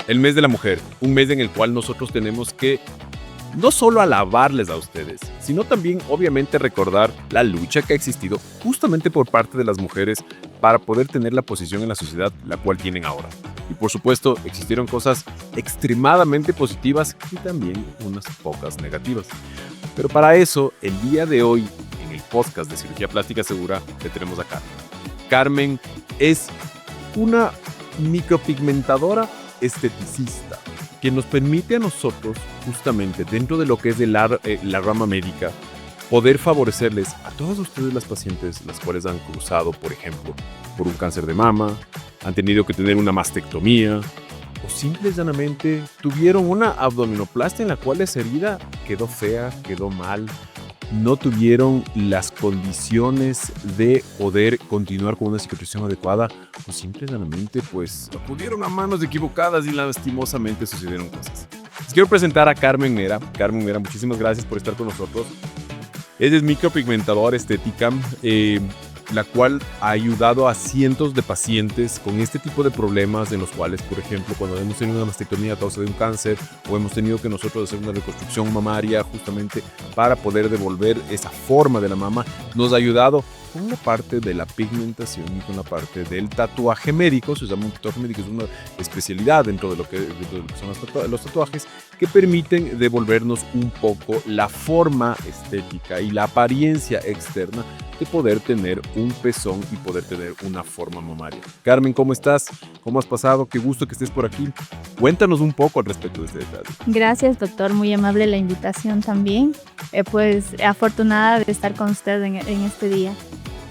el mes de la mujer, un mes en el cual nosotros tenemos que no solo alabarles a ustedes, sino también obviamente recordar la lucha que ha existido justamente por parte de las mujeres para poder tener la posición en la sociedad la cual tienen ahora. Y por supuesto, existieron cosas extremadamente positivas y también unas pocas negativas. Pero para eso, el día de hoy, en el podcast de Cirugía Plástica Segura, le tenemos a Carmen. Carmen es una micropigmentadora esteticista que nos permite a nosotros, justamente dentro de lo que es la rama médica, poder favorecerles a todos ustedes, las pacientes, las cuales han cruzado, por ejemplo, por un cáncer de mama, han tenido que tener una mastectomía, o simple y llanamente tuvieron una abdominoplastia en la cual esa herida quedó fea, quedó mal, no tuvieron las condiciones de poder continuar con una cicatrización adecuada, o simple y llanamente pues acudieron a manos equivocadas y lastimosamente sucedieron cosas. Les quiero presentar a Carmen Mera. Carmen Mera, muchísimas gracias por estar con nosotros. Ella es micropigmentadora estética, la cual ha ayudado a cientos de pacientes con este tipo de problemas en los cuales, por ejemplo, cuando hemos tenido una mastectomía a causa de un cáncer o hemos tenido que nosotros hacer una reconstrucción mamaria justamente para poder devolver esa forma de la mama, nos ha ayudado con la parte de la pigmentación y con la parte del tatuaje médico. Se llama un tatuaje médico, es una especialidad dentro de lo que son los tatuajes que permiten devolvernos un poco la forma estética y la apariencia externa de poder tener un pezón y poder tener una forma mamaria. Carmen, ¿cómo estás? ¿Cómo has pasado? Qué gusto que estés por aquí. Cuéntanos un poco al respecto de este detalle. Gracias, doctor. Muy amable la invitación también. Pues afortunada de estar con usted en este día.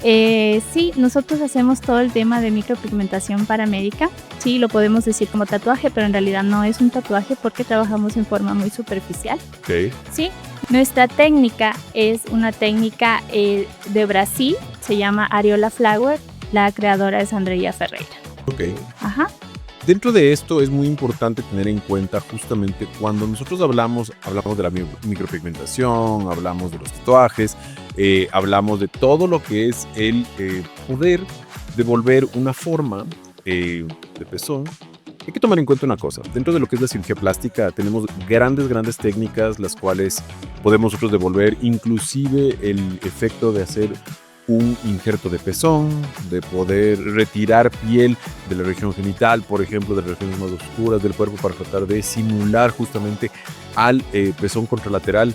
Sí, nosotros hacemos todo el tema de micropigmentación paramédica. Sí, lo podemos decir como tatuaje, pero en realidad no es un tatuaje porque trabajamos en forma muy superficial. Okay. Sí, nuestra técnica es una técnica de Brasil, se llama Ariola Flower, la creadora es Andrea Ferreira. Ok. Ajá. Dentro de esto es muy importante tener en cuenta justamente cuando nosotros hablamos de la micropigmentación, hablamos de los tatuajes, hablamos de todo lo que es el poder devolver una forma de pezón. Hay que tomar en cuenta una cosa, dentro de lo que es la cirugía plástica tenemos grandes técnicas las cuales podemos nosotros devolver, inclusive el efecto de hacer un injerto de pezón, de poder retirar piel de la región genital, por ejemplo, de las regiones más oscuras del cuerpo para tratar de simular justamente al pezón contralateral.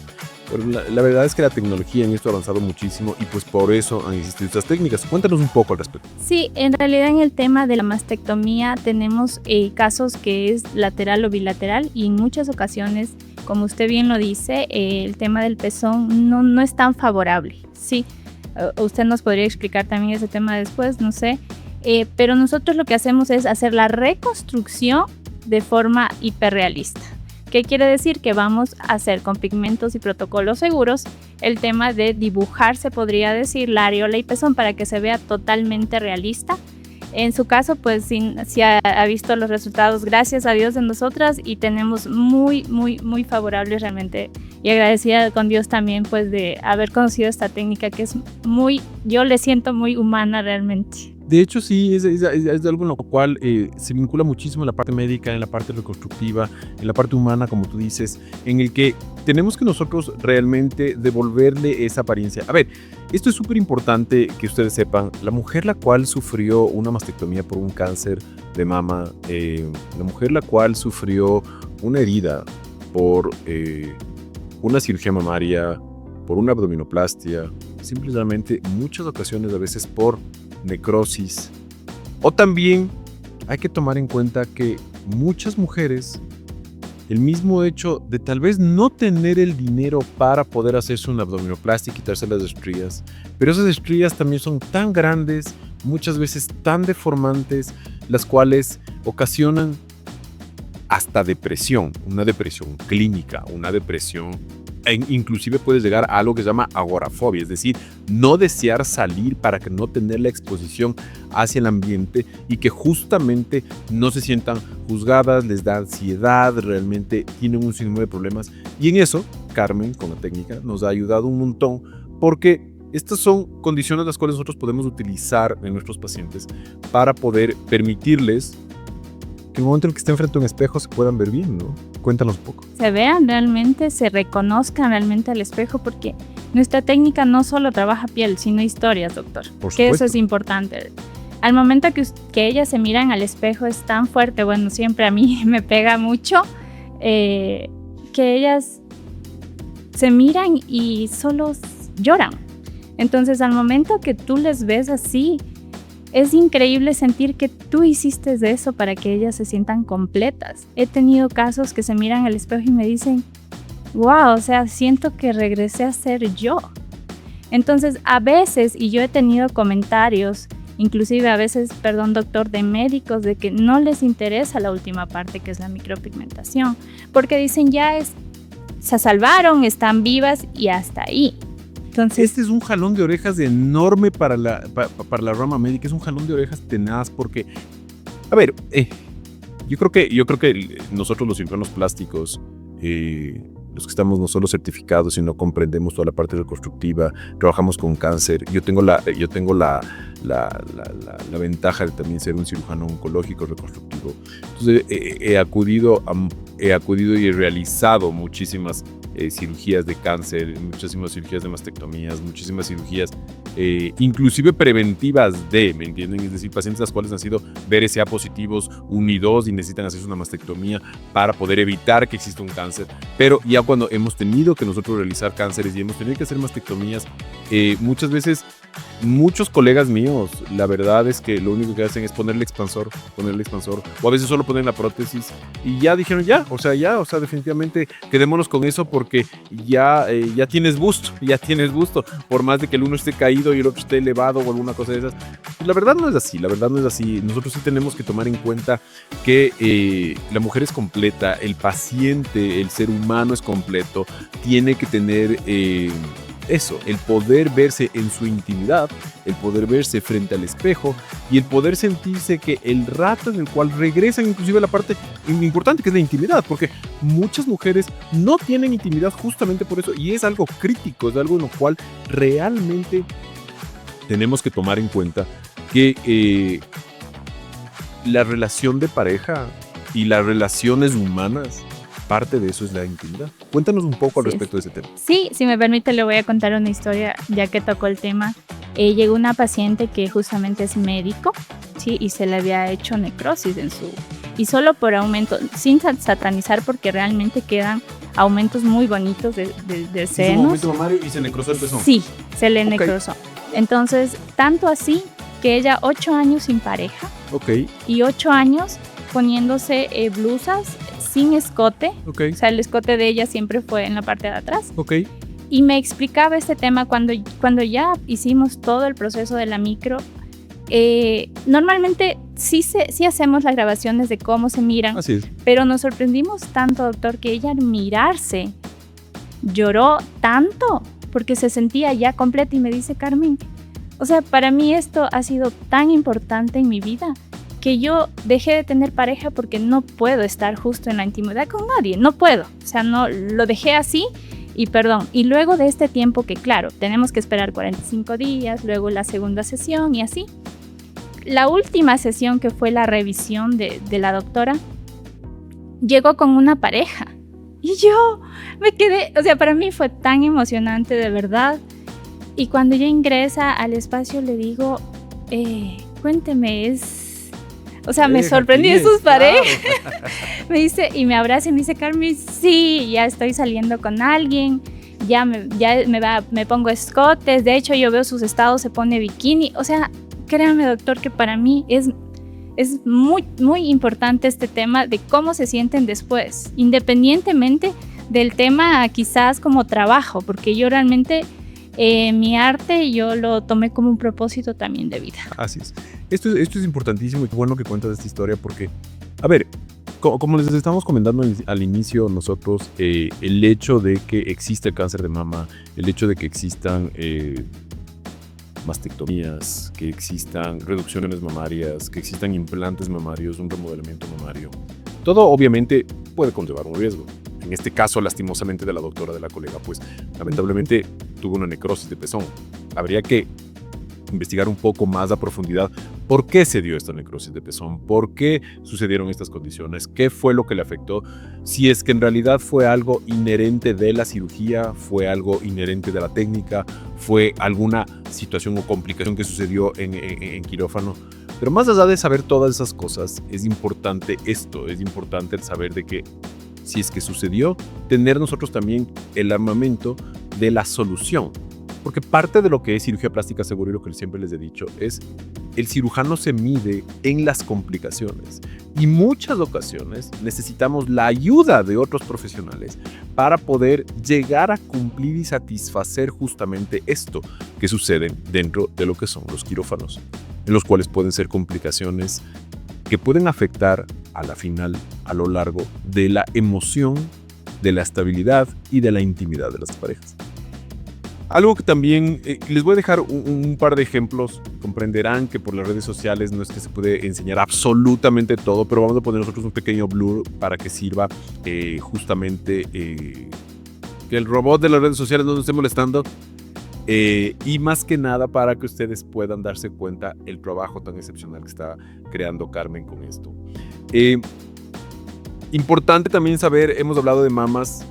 Pero la verdad es que la tecnología en esto ha avanzado muchísimo y pues por eso han existido estas técnicas. Cuéntanos un poco al respecto. Sí, en realidad en el tema de la mastectomía tenemos casos que es lateral o bilateral y en muchas ocasiones, como usted bien lo dice, el tema del pezón no es tan favorable, sí. Usted nos podría explicar también ese tema después, no sé. Pero nosotros lo que hacemos es hacer la reconstrucción de forma hiperrealista. ¿Qué quiere decir? Que vamos a hacer con pigmentos y protocolos seguros el tema de dibujar, se podría decir, la areola y pezón para que se vea totalmente realista. En su caso, pues sí ha visto los resultados, gracias a Dios, de nosotras y tenemos muy favorables realmente. Y agradecida con Dios también pues de haber conocido esta técnica que es yo le siento muy humana realmente. De hecho, sí, es algo en lo cual se vincula muchísimo en la parte médica, en la parte reconstructiva, en la parte humana, como tú dices, en el que tenemos que nosotros realmente devolverle esa apariencia. A ver, esto es súper importante que ustedes sepan. La mujer la cual sufrió una mastectomía por un cáncer de mama, la mujer la cual sufrió una herida por una cirugía mamaria, por una abdominoplastia, simplemente en muchas ocasiones a veces por necrosis, o también hay que tomar en cuenta que muchas mujeres, el mismo hecho de tal vez no tener el dinero para poder hacerse una abdominoplastia y quitarse las estrías, pero esas estrías también son tan grandes, muchas veces tan deformantes, las cuales ocasionan hasta depresión, una depresión clínica, una depresión inclusive puedes llegar a algo que se llama agorafobia, es decir, no desear salir para que no tener la exposición hacia el ambiente y que justamente no se sientan juzgadas, les da ansiedad, realmente tienen un sinnúmero de problemas. Y en eso, Carmen, con la técnica, nos ha ayudado un montón porque estas son condiciones las cuales nosotros podemos utilizar en nuestros pacientes para poder permitirles que en el momento en el que estén frente a un espejo se puedan ver bien, ¿no? Cuéntanos un poco. Se vean realmente, se reconozcan realmente al espejo, porque nuestra técnica no solo trabaja piel, sino historias, doctor. Por Que eso supuesto. es importante. Al momento que ellas se miran al espejo es tan fuerte, bueno, siempre a mí me pega mucho, que ellas se miran y solo lloran. Entonces, al momento que tú les ves así, es increíble sentir que tú hiciste de eso para que ellas se sientan completas. He tenido casos que se miran al espejo y me dicen, wow, o sea, siento que regresé a ser yo. Entonces, a veces, y yo he tenido comentarios, inclusive a veces, perdón doctor, de médicos, de que no les interesa la última parte, que es la micropigmentación, porque dicen se salvaron, están vivas y hasta ahí. Entonces, Este es un jalón de orejas enorme para la rama médica, es un jalón de orejas tenaz porque, a ver, yo creo que nosotros los cirujanos plásticos, los que estamos no solo certificados, sino comprendemos toda la parte reconstructiva, trabajamos con cáncer. Yo tengo la ventaja de también ser un cirujano oncológico reconstructivo. Entonces he acudido y he realizado muchísimas cirugías de cáncer, muchísimas cirugías de mastectomías, muchísimas cirugías inclusive preventivas ¿me entienden? Es decir, pacientes a los cuales han sido BRCA positivos 1 y 2 y necesitan hacerse una mastectomía para poder evitar que exista un cáncer. Pero ya cuando hemos tenido que nosotros realizar cánceres y hemos tenido que hacer mastectomías, muchas veces muchos colegas míos, la verdad es que lo único que hacen es ponerle expansor, o a veces solo ponen la prótesis y ya dijeron o sea, definitivamente quedémonos con eso porque ya tienes busto, por más de que el uno esté caído y el otro esté elevado o alguna cosa de esas. La verdad no es así. Nosotros sí tenemos que tomar en cuenta que la mujer es completa, el paciente, el ser humano es completo, tiene que tener eso, el poder verse en su intimidad, el poder verse frente al espejo y el poder sentirse que el rato en el cual regresan inclusive a la parte importante que es la intimidad, porque muchas mujeres no tienen intimidad justamente por eso y es algo crítico, es algo en lo cual realmente tenemos que tomar en cuenta que la relación de pareja y las relaciones humanas, parte de eso es la intimidad. Cuéntanos un poco al respecto de ese tema. Sí, si me permite le voy a contar una historia ya que tocó el tema. Llegó una paciente que justamente es médico, ¿sí? Y se le había hecho necrosis y solo por aumento, sin satanizar porque realmente quedan aumentos muy bonitos de senos. Un aumento mamario y se necrosó el pezón. Sí, se le necrosó. Entonces, tanto así que ella 8 años sin pareja y 8 años poniéndose blusas sin escote, o sea, el escote de ella siempre fue en la parte de atrás. Y me explicaba este tema cuando ya hicimos todo el proceso de la micro. Normalmente sí hacemos las grabaciones de cómo se miran, así es. Pero nos sorprendimos tanto, doctor, que ella al mirarse lloró tanto porque se sentía ya completa y me dice, Carmen, o sea, para mí esto ha sido tan importante en mi vida que yo dejé de tener pareja porque no puedo estar justo en la intimidad con nadie, no puedo, o sea, no, lo dejé así y perdón. Y luego de este tiempo que claro, tenemos que esperar 45 días, luego la segunda sesión y así. La última sesión que fue la revisión de la doctora, llegó con una pareja y yo me quedé, o sea, para mí fue tan emocionante de verdad. Y cuando ella ingresa al espacio le digo, cuénteme, o sea, me sorprendí de sus parejas. Me dice, y me abraza y me dice, Carmen, sí, ya estoy saliendo con alguien, me pongo escotes, de hecho yo veo sus estados, se pone bikini. O sea, créame, doctor, que para mí es muy, muy importante este tema de cómo se sienten después, independientemente del tema quizás como trabajo, porque yo realmente mi arte yo lo tomé como un propósito también de vida. Así es. Esto es importantísimo y qué bueno que cuentas esta historia porque, a ver, como les estábamos comentando al inicio nosotros, el hecho de que exista el cáncer de mama, el hecho de que existan mastectomías, que existan reducciones mamarias, que existan implantes mamarios, un remodelamiento mamario, todo obviamente puede conllevar un riesgo. En este caso, lastimosamente, de la doctora, de la colega, pues lamentablemente tuvo una necrosis de pezón. Habría que investigar un poco más a profundidad ¿Por qué se dio esta necrosis de pezón? ¿Por qué sucedieron estas condiciones? ¿Qué fue lo que le afectó? Si es que en realidad fue algo inherente de la cirugía, fue algo inherente de la técnica, fue alguna situación o complicación que sucedió en quirófano. Pero más allá de saber todas esas cosas, es importante esto, es importante el saber de que si es que sucedió, tener nosotros también el armamento de la solución. Porque parte de lo que es cirugía plástica, seguro, y lo que siempre les he dicho, es el cirujano se mide en las complicaciones. Y muchas ocasiones necesitamos la ayuda de otros profesionales para poder llegar a cumplir y satisfacer justamente esto que sucede dentro de lo que son los quirófanos, en los cuales pueden ser complicaciones que pueden afectar a la final, a lo largo de la emoción, de la estabilidad y de la intimidad de las parejas. Algo que también les voy a dejar un par de ejemplos. Comprenderán que por las redes sociales no es que se puede enseñar absolutamente todo, pero vamos a poner nosotros un pequeño blur para que sirva justamente que el robot de las redes sociales no nos esté molestando. Y más que nada para que ustedes puedan darse cuenta el trabajo tan excepcional que está creando Carmen con esto. Importante también saber, hemos hablado de mamas.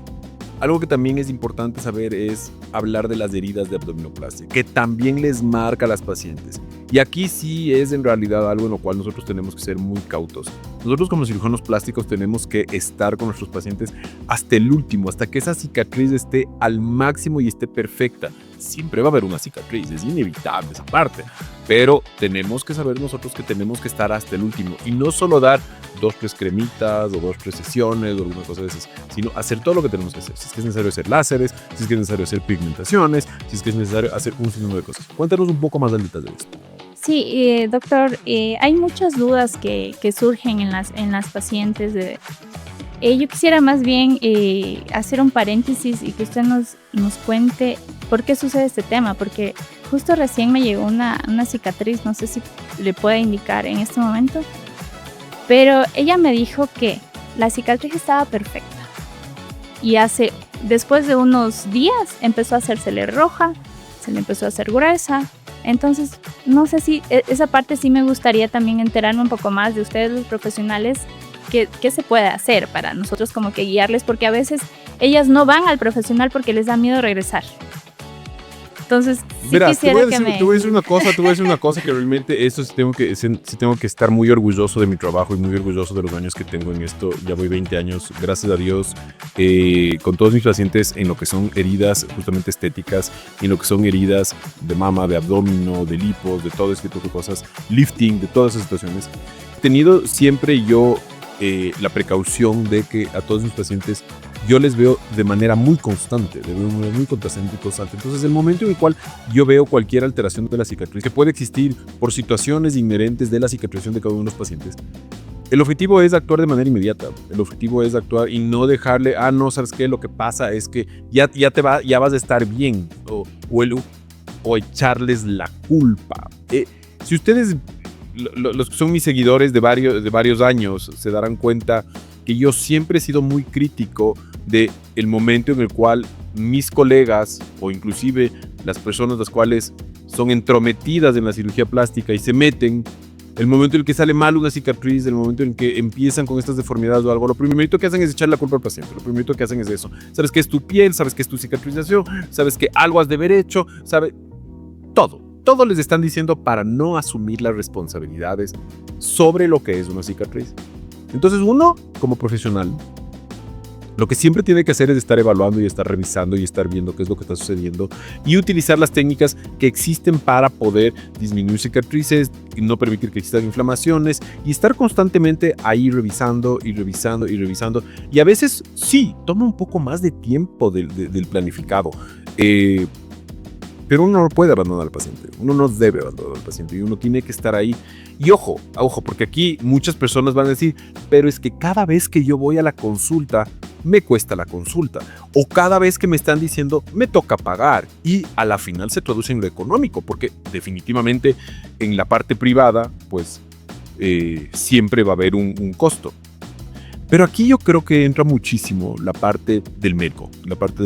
Algo que también es importante saber es hablar de las heridas de abdominoplastia, que también les marca a las pacientes. Y aquí sí es en realidad algo en lo cual nosotros tenemos que ser muy cautos. Nosotros como cirujanos plásticos tenemos que estar con nuestros pacientes hasta el último, hasta que esa cicatriz esté al máximo y esté perfecta. Siempre va a haber una cicatriz, es inevitable esa parte, pero tenemos que saber nosotros que tenemos que estar hasta el último y no solo dar 2-3 cremitas o 2-3 sesiones o alguna cosa de esas, sino hacer todo lo que tenemos que hacer. Si es que es necesario hacer láseres, si es que es necesario hacer pigmentaciones, si es que es necesario hacer un sinnúmero de cosas. Cuéntanos un poco más de detalles de esto. Sí, doctor, hay muchas dudas que surgen en las pacientes. Yo quisiera más bien hacer un paréntesis y que usted nos cuente por qué sucede este tema, porque justo recién me llegó una cicatriz, no sé si le puede indicar en este momento, pero ella me dijo que la cicatriz estaba perfecta y después de unos días empezó a hacérsele roja, se le empezó a hacer gruesa. Entonces, no sé si esa parte sí me gustaría también enterarme un poco más de ustedes, los profesionales, qué se puede hacer para nosotros como que guiarles, porque a veces ellas no van al profesional porque les da miedo regresar. Entonces, sí. Verás, quisiera te voy a decir una cosa que realmente eso sí tengo que estar muy orgulloso de mi trabajo y muy orgulloso de los años que tengo en esto. Ya voy 20 años, gracias a Dios, con todos mis pacientes en lo que son heridas justamente estéticas, en lo que son heridas de mama, de abdomen, de lipos, de todo este tipo de cosas, lifting, de todas esas situaciones. He tenido siempre yo la precaución de que a todos mis pacientes yo les veo de manera muy constante, muy constante. Entonces, el momento en el cual yo veo cualquier alteración de la cicatriz que puede existir por situaciones inherentes de la cicatrización de cada uno de los pacientes, el objetivo es actuar de manera inmediata. El objetivo es actuar y no dejarle, no, ¿sabes qué? Lo que pasa es que ya vas a estar bien o echarles la culpa. Si ustedes, los que son mis seguidores de varios años, se darán cuenta que yo siempre he sido muy crítico de el momento en el cual mis colegas o inclusive las personas las cuales son entrometidas en la cirugía plástica y se meten, el momento en el que sale mal una cicatriz, el momento en que empiezan con estas deformidades o algo, lo primerito que hacen es echar la culpa al paciente, lo primerito que hacen es eso. Sabes que es tu piel, sabes que es tu cicatrización, sabes que algo has de haber hecho, sabes todo les están diciendo para no asumir las responsabilidades sobre lo que es una cicatriz. Entonces uno, como profesional, lo que siempre tiene que hacer es estar evaluando y estar revisando y estar viendo qué es lo que está sucediendo y utilizar las técnicas que existen para poder disminuir cicatrices y no permitir que existan inflamaciones y estar constantemente ahí revisando. Y a veces sí, toma un poco más de tiempo del planificado. Pero uno no puede abandonar al paciente, uno no debe abandonar al paciente y uno tiene que estar ahí. Y ojo, porque aquí muchas personas van a decir, pero es que cada vez que yo voy a la consulta, me cuesta la consulta. O cada vez que me están diciendo, me toca pagar. Y a la final se traduce en lo económico, porque definitivamente en la parte privada, pues siempre va a haber un costo. Pero aquí yo creo que entra muchísimo la parte del médico, la parte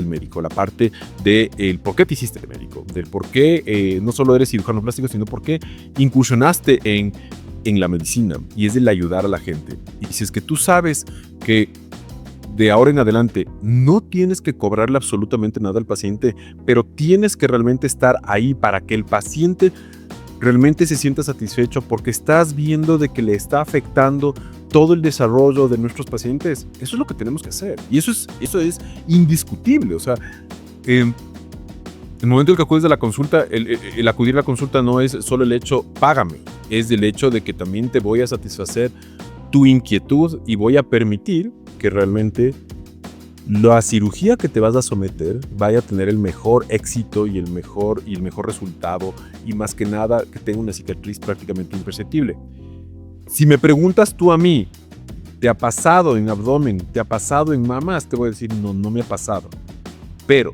del por qué te hiciste médico, del por qué no solo eres cirujano plástico, sino por qué incursionaste en la medicina, y es el ayudar a la gente. Y si es que tú sabes que de ahora en adelante no tienes que cobrarle absolutamente nada al paciente, pero tienes que realmente estar ahí para que el paciente realmente se sienta satisfecho porque estás viendo de que le está afectando todo el desarrollo de nuestros pacientes. Eso es lo que tenemos que hacer. Y eso es indiscutible. O sea, el momento en que acudes a la consulta, el acudir a la consulta no es solo el hecho, págame. Es el hecho de que también te voy a satisfacer tu inquietud y voy a permitir que realmente la cirugía que te vas a someter vaya a tener el mejor éxito y el mejor resultado, y más que nada que tenga una cicatriz prácticamente imperceptible. Si me preguntas tú a mí, ¿te ha pasado en abdomen? ¿Te ha pasado en mamas? Te voy a decir, no, no me ha pasado. Pero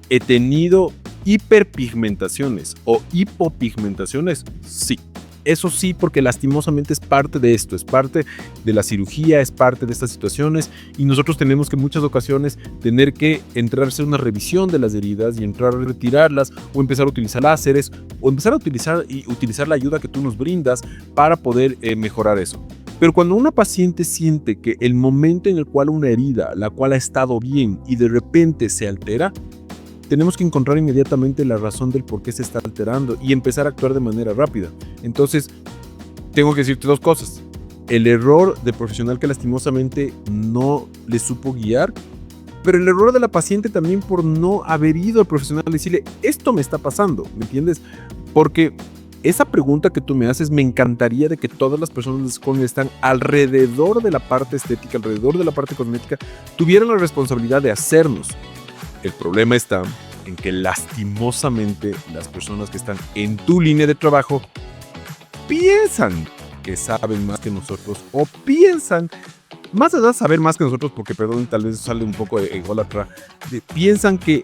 ¿he tenido hiperpigmentaciones o hipopigmentaciones? Sí. Eso sí, porque lastimosamente es parte de esto, es parte de la cirugía, es parte de estas situaciones, y nosotros tenemos que en muchas ocasiones tener que entrar a hacer una revisión de las heridas y entrar a retirarlas, o empezar a utilizar láseres, o empezar a utilizar la ayuda que tú nos brindas para poder mejorar eso. Pero cuando una paciente siente que el momento en el cual una herida, la cual ha estado bien y de repente se altera, tenemos que encontrar inmediatamente la razón del por qué se está alterando y empezar a actuar de manera rápida. Entonces, tengo que decirte dos cosas. El error del profesional que lastimosamente no le supo guiar, pero el error de la paciente también por no haber ido al profesional a decirle, esto me está pasando, ¿me entiendes? Porque esa pregunta que tú me haces, me encantaría de que todas las personas que están alrededor de la parte estética, alrededor de la parte cosmética, tuvieran la responsabilidad de hacernos. El problema está en que lastimosamente las personas que están en tu línea de trabajo piensan que saben más que nosotros, o piensan, más allá de saber más que nosotros, porque perdón, tal vez sale un poco de ególatra, piensan que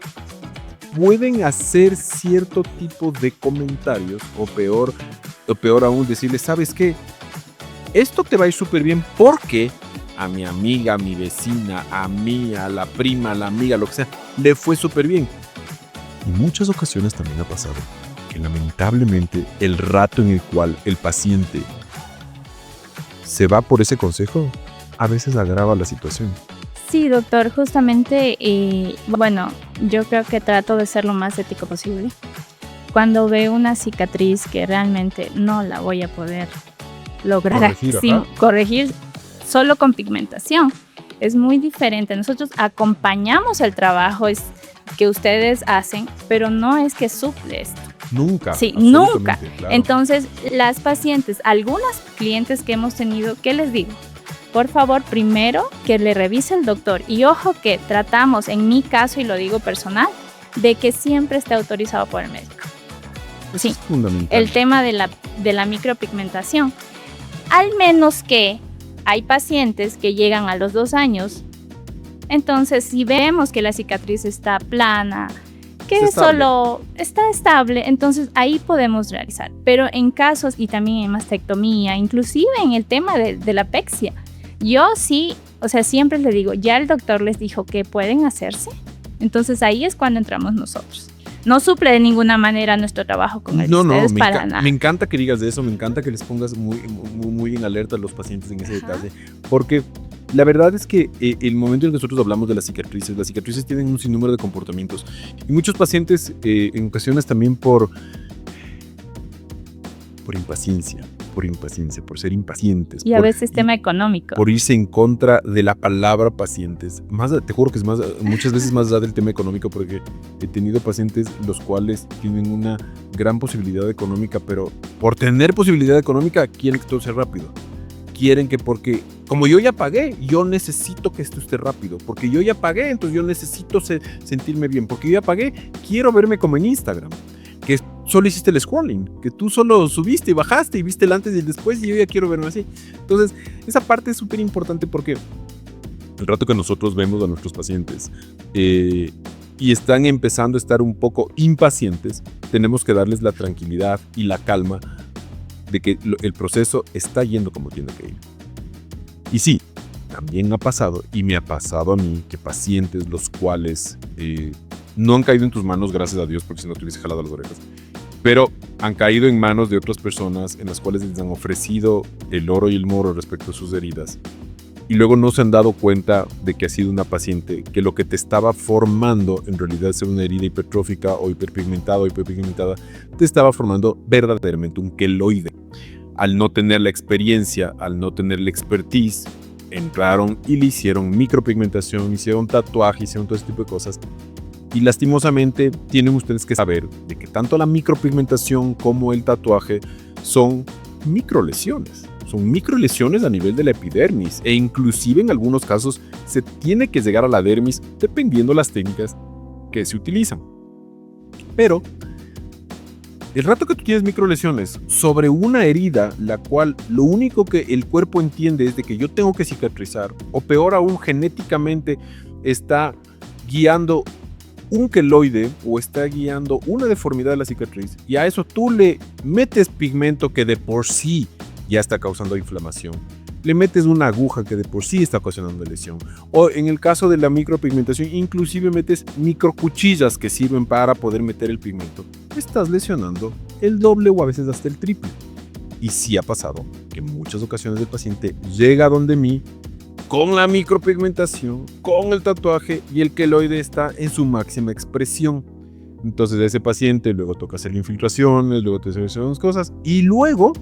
pueden hacer cierto tipo de comentarios, o peor aún, decirles, ¿sabes qué? Esto te va a ir súper bien porque a mi amiga, a mi vecina, a mí, a la prima, a la amiga, lo que sea, le fue súper bien. Y muchas ocasiones también ha pasado que lamentablemente el rato en el cual el paciente se va por ese consejo, a veces agrava la situación. Sí, doctor, justamente, bueno, yo creo que trato de ser lo más ético posible. Cuando veo una cicatriz que realmente no la voy a poder lograr corregir solo con pigmentación, es muy diferente. Nosotros acompañamos el trabajo que ustedes hacen, pero no es que suple esto. Nunca. Sí, nunca. Claro. Entonces, las pacientes, algunas clientes que hemos tenido, ¿qué les digo? Por favor, primero que le revise el doctor. Y ojo que tratamos, en mi caso, y lo digo personal, de que siempre esté autorizado por el médico. Eso es fundamental. El tema de la micropigmentación. Al menos que hay pacientes que llegan a los 2 años. Entonces, si vemos que la cicatriz está plana, que solo está estable, entonces ahí podemos realizar. Pero en casos, y también en mastectomía, inclusive en el tema de la pexia, yo sí, o sea, siempre les digo, ya el doctor les dijo que pueden hacerse, entonces ahí es cuando entramos nosotros. No suple de ninguna manera nuestro trabajo con ustedes para nada. Me encanta que digas de eso, me encanta que les pongas muy en alerta a los pacientes en ese detalle, porque la verdad es que el momento en que nosotros hablamos de las cicatrices tienen un sinnúmero de comportamientos, y muchos pacientes en ocasiones también por impaciencia, por ser impacientes. Y a veces tema económico. Por irse en contra de la palabra pacientes. Te juro que es muchas veces más allá del tema económico, porque he tenido pacientes los cuales tienen una gran posibilidad económica, pero por tener posibilidad económica quieren que todo sea rápido. Quieren que porque, como yo ya pagué, yo necesito que esto esté rápido. Porque yo ya pagué, entonces yo necesito sentirme bien. Porque yo ya pagué, quiero verme como en Instagram. Que solo hiciste el scrolling, que tú solo subiste y bajaste y viste el antes y el después, y yo ya quiero verme así. Entonces, esa parte es súper importante, porque el rato que nosotros vemos a nuestros pacientes y están empezando a estar un poco impacientes, tenemos que darles la tranquilidad y la calma de que el proceso está yendo como tiene que ir. Y sí, también ha pasado, y me ha pasado a mí, que pacientes los cuales no han caído en tus manos, gracias a Dios, porque si no te hubiese jalado las orejas, pero han caído en manos de otras personas en las cuales les han ofrecido el oro y el moro respecto a sus heridas, y luego no se han dado cuenta de que ha sido una paciente que lo que te estaba formando en realidad es una herida hipertrófica o hiperpigmentada o hiperpigmentada, te estaba formando verdaderamente un queloide. Al no tener la experiencia, al no tener la expertise, entraron y le hicieron micropigmentación, hicieron tatuaje, hicieron todo ese tipo de cosas. Y lastimosamente tienen ustedes que saber de que tanto la micropigmentación como el tatuaje son microlesiones. Son microlesiones a nivel de la epidermis e inclusive en algunos casos se tiene que llegar a la dermis dependiendo las técnicas que se utilizan. Pero el rato que tú tienes microlesiones sobre una herida, la cual lo único que el cuerpo entiende es de que yo tengo que cicatrizar, o peor aún, genéticamente está guiando un queloide o está guiando una deformidad de la cicatriz, y a eso tú le metes pigmento que de por sí ya está causando inflamación. Le metes una aguja que de por sí está ocasionando lesión. O en el caso de la micropigmentación, inclusive metes microcuchillas que sirven para poder meter el pigmento. Estás lesionando el doble o a veces hasta el triple. Y sí ha pasado que en muchas ocasiones el paciente llega donde mí con la micropigmentación, con el tatuaje y el queloide está en su máxima expresión. Entonces a ese paciente luego toca hacer infiltraciones, luego te hacen unas cosas y luego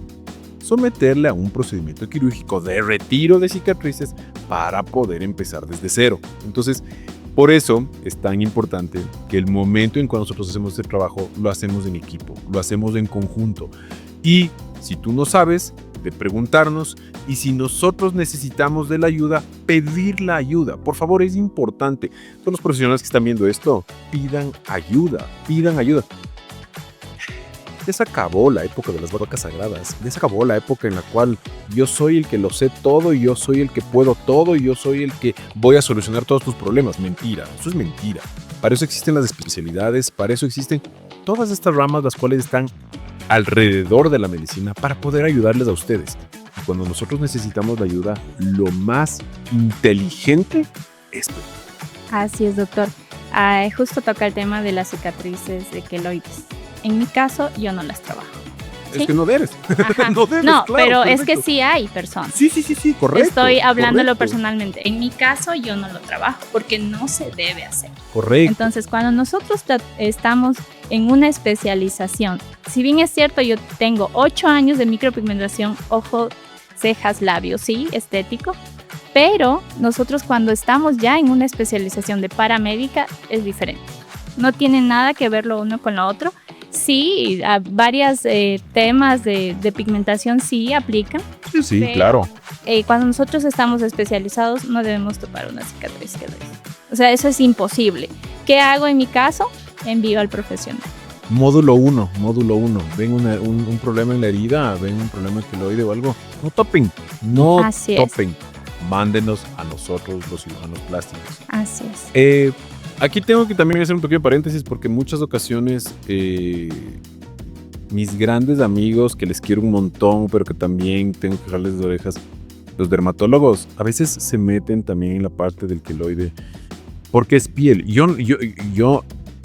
someterle a un procedimiento quirúrgico de retiro de cicatrices para poder empezar desde cero. Entonces, por eso es tan importante que el momento en que nosotros hacemos este trabajo lo hacemos en equipo, lo hacemos en conjunto. Y si tú no sabes, de preguntarnos, y si nosotros necesitamos de la ayuda, pedir la ayuda. Por favor, es importante. Todos los profesionales que están viendo esto, pidan ayuda, pidan ayuda. Ya se acabó la época de las vacas sagradas, ya se acabó la época en la cual yo soy el que lo sé todo y yo soy el que puedo todo y yo soy el que voy a solucionar todos tus problemas. Mentira, eso es mentira. Para eso existen las especialidades, para eso existen todas estas ramas las cuales están alrededor de la medicina para poder ayudarles a ustedes. Y cuando nosotros necesitamos la ayuda, lo más inteligente es pedir. Así es, doctor. Justo toca el tema de las cicatrices de queloides. En mi caso, yo no las trabajo. Es que no debes. No debes, no, claro, pero perfecto. es que sí hay personas. Sí, correcto. Estoy hablándolo correcto. personalmente. En mi caso, yo no lo trabajo porque no se debe hacer. Correcto. Entonces, cuando nosotros estamos en una especialización, si bien es cierto, yo tengo 8 años de micropigmentación, ojo, cejas, labios, sí, estético, pero nosotros cuando estamos ya en una especialización de paramédica es diferente. No tiene nada que ver lo uno con lo otro. Sí, varios temas de pigmentación sí aplican. Sí, claro. Cuando nosotros estamos especializados no debemos topar una cicatriz queloide. O sea, eso es imposible. ¿Qué hago en mi caso? Envío al profesional. Módulo 1. Ven un problema en la herida, ven un problema en queloide o algo. No topen. Así topen. Mándenos a nosotros los cirujanos plásticos. Así es. Aquí tengo que también hacer un pequeño paréntesis porque en muchas ocasiones mis grandes amigos que les quiero un montón, pero que también tengo que jalarles las orejas, los dermatólogos, a veces se meten también en la parte del queloide porque es piel.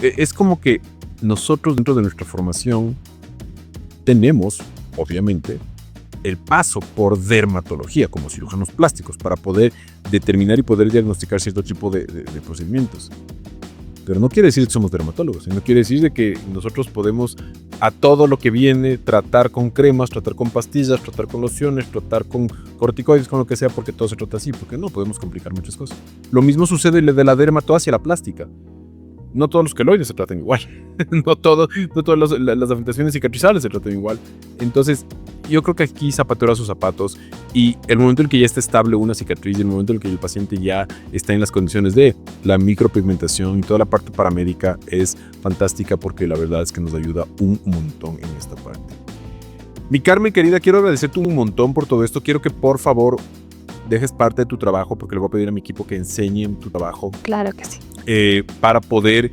Es como que nosotros dentro de nuestra formación tenemos, obviamente, el paso por dermatología como cirujanos plásticos para poder determinar y poder diagnosticar cierto tipo de procedimientos. Pero no quiere decir que somos dermatólogos, no quiere decir de que nosotros podemos a todo lo que viene tratar con cremas, tratar con pastillas, tratar con lociones, tratar con corticoides, con lo que sea, porque todo se trata así, porque no podemos complicar muchas cosas. Lo mismo sucede de la dermato hacia la plástica. No todos los queloides se tratan igual. No todas las afectaciones cicatrizales se tratan igual. Entonces, yo creo que aquí zapatero a sus zapatos y el momento en que ya está estable una cicatriz y el momento en que el paciente ya está en las condiciones de la micropigmentación y toda la parte paramédica es fantástica porque la verdad es que nos ayuda un montón en esta parte. Mi Carmen querida, quiero agradecerte un montón por todo esto. Quiero que por favor dejes parte de tu trabajo porque le voy a pedir a mi equipo que enseñen tu trabajo. Claro que sí. Para poder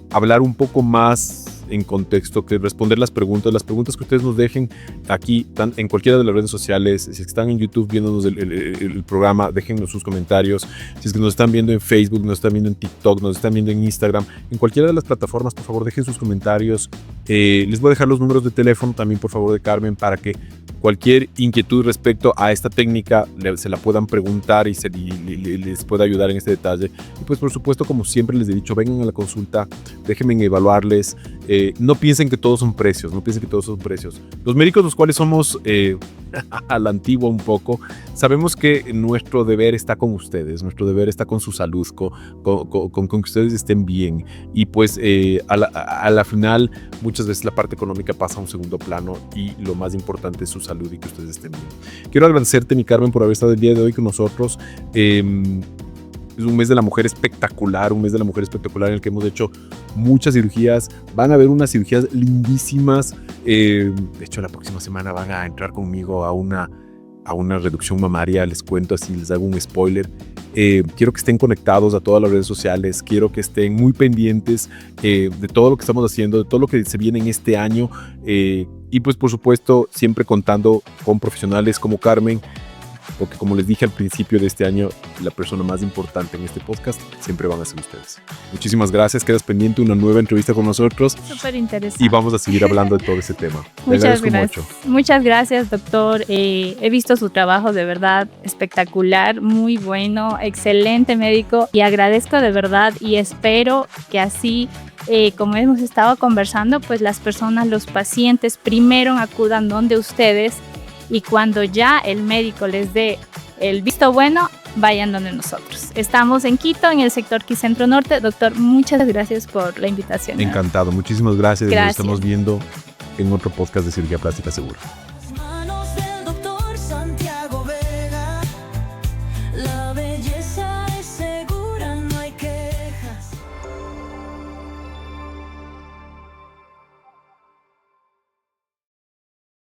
hablar un poco más en contexto, que responder las preguntas que ustedes nos dejen aquí, en cualquiera de las redes sociales. Si están en YouTube viéndonos el programa, déjennos sus comentarios. Si es que nos están viendo en Facebook, nos están viendo en TikTok, nos están viendo en Instagram, en cualquiera de las plataformas, por favor, dejen sus comentarios. Les voy a dejar los números de teléfono también, por favor, de Carmen, para que cualquier inquietud respecto a esta técnica se la puedan preguntar y les pueda ayudar en este detalle. Y pues por supuesto, como siempre les he dicho, vengan a la consulta, déjenme evaluarles. No piensen que todos son precios, Los médicos, los cuales somos a la antigua un poco, sabemos que nuestro deber está con ustedes, nuestro deber está con su salud, con que ustedes estén bien. Y pues a la final, muchas veces la parte económica pasa a un segundo plano y lo más importante es su salud y que ustedes estén bien. Quiero agradecerte, mi Carmen, por haber estado el día de hoy con nosotros. Es un mes de la mujer espectacular, en el que hemos hecho muchas cirugías. Van a haber unas cirugías lindísimas. De hecho, la próxima semana van a entrar conmigo a una reducción mamaria. Les cuento así, les hago un spoiler. Quiero que estén conectados a todas las redes sociales. Quiero que estén muy pendientes de todo lo que estamos haciendo, de todo lo que se viene en este año. Y pues, por supuesto, siempre contando con profesionales como Carmen, porque como les dije al principio de este año, la persona más importante en este podcast siempre van a ser ustedes. Muchísimas gracias, quedas pendiente una nueva entrevista con nosotros. Súper interesante. Y vamos a seguir hablando de todo ese tema. Muchas gracias. Muchas gracias, doctor. He visto su trabajo de verdad espectacular, muy bueno, excelente médico, y agradezco de verdad y espero que así, como hemos estado conversando, pues las personas, los pacientes primero acudan donde ustedes, y cuando ya el médico les dé el visto bueno, vayan donde nosotros. Estamos en Quito, en el sector Quicentro Norte. Doctor, muchas gracias por la invitación. Encantado, muchísimas gracias. Nos estamos viendo en otro podcast de Cirugía Plástica Segura.